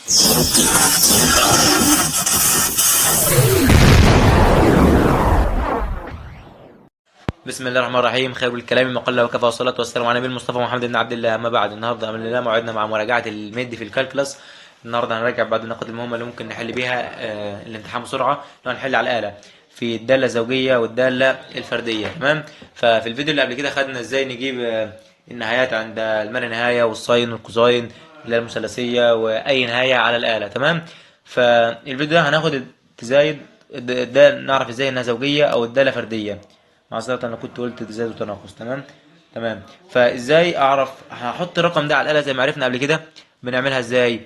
بسم الله الرحمن الرحيم. خير الكلام ما قل وكفى، والصلاة والسلام على نبي المصطفى محمد بن عبد الله. أما بعد، النهارده بإذن الله موعدنا مع مراجعة الميد في الكالكلاس. النهارده هنراجع بعض النقاط المهمة اللي ممكن نحل بيها الامتحان بسرعة، لو هنحل على الآلة في الدالة الزوجية والدالة الفردية. تمام. ففي الفيديو اللي قبل كده خدنا ازاي نجيب النهايات عند الملا نهاية والساين والكوزاين اللي هي المثلثية وأي نهاية على الآلة. تمام. فالفيديو ده هناخد التزايد، ده نعرف ازاي انها زوجية او الدالة فردية. معذرة انا كنت قلت تزايد وتناقص. تمام. تمام. فازاي اعرف هحط الرقم ده على الآلة زي ما عرفنا قبل كده؟ بنعملها ازاي؟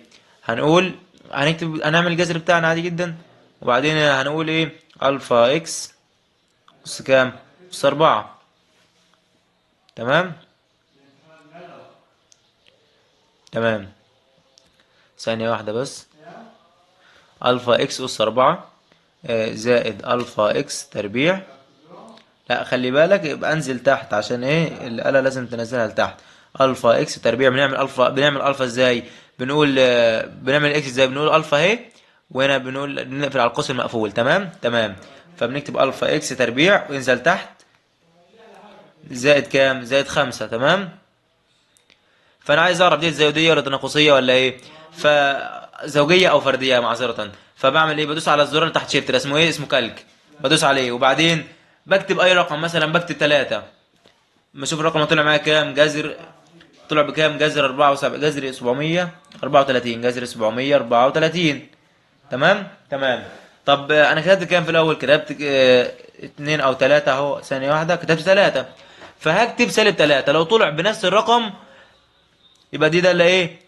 هنقول هنعمل الجذر بتاعنا عادي جدا، وبعدين هنقول ايه؟ الفا اكس اس كام؟ اس 4. تمام. تمام. ثانية واحدة بس. الفا اكس اس 4 زائد الفا اكس تربيع. لا خلي بالك، يبقى انزل تحت عشان ايه؟ الآلة لازم تنزلها لتحت. الفا اكس تربيع. بنعمل الفا ازاي؟ بنقول بنعمل اكس ازاي؟ بنقول الفا اهي، وهنا بنقول بنقفل على القوس المقفول. تمام. تمام. فبنكتب الفا اكس تربيع وينزل تحت زائد كام؟ زائد 5. تمام. فانا عايز اعرف دي زوجيه ولا تناقصيه ولا ايه؟ فزوجيه او فرديه، معذره. فبعمل ايه؟ بدوس على الزرار اللي تحت شيفت، اسمه ايه؟ اسمه كالك. بدوس عليه وبعدين بكتب اي رقم، مثلا بكتب 3. بشوف الرقم اللي طلع معايا كام. جذر طلع بكام؟ جذر 74، جذر 734، جذر 734. تمام. تمام. طب انا كتبت كام في الاول؟ كتبت 2 او 3 اهو. ثانيه واحده، كتبت 3. فهكتب -3. لو طلع بنفس الرقم يبقى دي داله ايه؟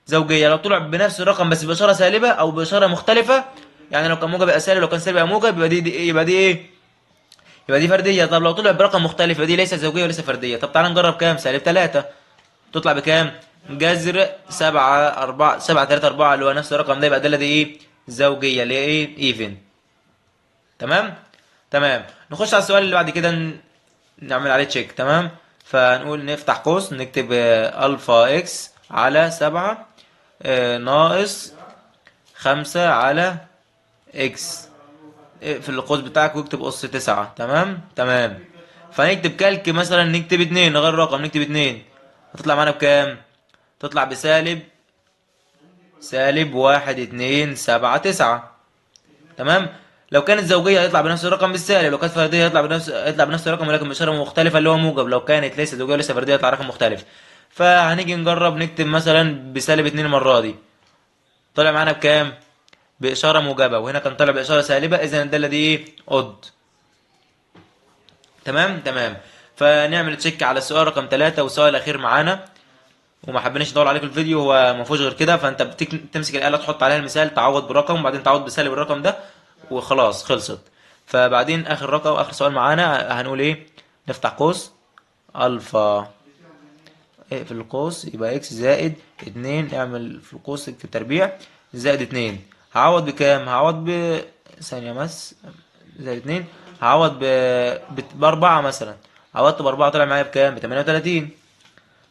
زوجيه. لو طلع بنفس الرقم بس باشاره سالبه او باشاره مختلفه، يعني لو كان موجب يبقى سالب، لو كان سالب يبقى موجب، يبقى دي ايه؟ يبقى دي فرديه. طب لو طلع برقم مختلف يبقى دي ليست زوجيه وليس فرديه. طب تعالى نجرب كام. -3 تطلع بكام؟ جذر 7 3 4 اللي هو نفس الرقم ده، يبقى الداله دي ايه؟ زوجيه، اللي هي ايه؟ ايفن. تمام. تمام. نخش على السؤال اللي بعد كده، نعمل عليه تشيك. تمام. فنقول نفتح قوس، نكتب الفا اكس على 7 ناقص 5 على اكس. في القوس بتاعك واكتب أس 9. تمام. تمام. فنكتب كالك مثلا، نكتب 2، نغير الرقم نكتب 2. هتطلع معانا بكام؟ تطلع -1 2 7 9. تمام. لو كانت زوجية هيطلع بنفس الرقم بالسالب، لو كانت فردية هيطلع بنفس الرقم ولكن بإشارة مختلفة اللي هو موجب. لو كانت ليست زوجية وليس فردية هيطلع رقم مختلف. فهنيجي نجرب نكتب مثلا -2 المرة دي. طلع معانا بكام؟ بإشارة موجبة، وهنا كان طالع بإشارة سالبة، إذا الدالة دي إيه؟ أود. تمام. تمام. فنعمل تشيك على السؤال رقم 3 والسؤال الأخير معانا، وما حبيناش نطول عليك الفيديو، هو ما فيهوش غير كده. فأنت تمسك الآلة تحط عليها المثال، تعوض برقم وبعدين تعوض بسالب الرقم ده وخلاص خلصت. فبعدين آخر رقم، آخر سؤال معانا هنقول إيه؟ نفتح قوس ألفا، اقفل القوس، يبقى إكس زائد 2، اعمل في القوس اكتب تربيع زائد 2. هعوض بكام؟ هعوض ثانية بس. زائد 2. هعوض ب4 مثلا. عوضت ب4 طلع معايا بكام؟ ب38.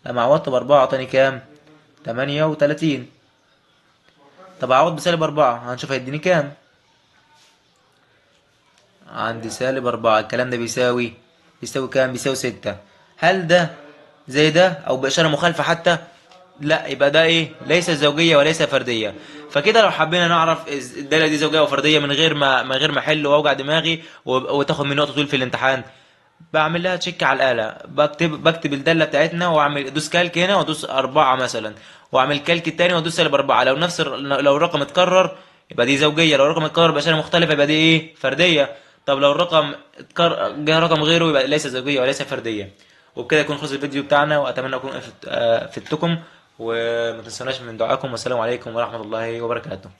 لما عوضت ب4 اعطاني كام؟ 38. طب هعوض بسالب 4، هنشوف هيديني كام. عندي -4. الكلام ده بيساوي كام؟ بيساوي 6. هل ده زي ده او بإشارة مخالفة حتى؟ لا، يبقى ده ايه؟ ليس زوجية وليس فردية. فكده لو حبينا نعرف الدالة دي زوجية وفردية من غير ما احل واوجع دماغي وتاخد مني وقت طويل في الامتحان، بعمل لها تشيك على الآلة. بكتب الدالة بتاعتنا واعمل ادوس كالك هنا وادوس 4 مثلا، واعمل كالك التاني وادوس -4. لو الرقم اتكرر يبقى دي زوجية، لو الرقم اتكرر بأشياء مختلفة يبقى دي ايه؟ فردية. طب لو الرقم جه رقم غيره يبقى ليس زوجية وليس فردية. وبكده يكون خلص الفيديو بتاعنا، واتمنى اكون فدتكم، وما تنسوناش من دعائكم. والسلام عليكم ورحمة الله وبركاته.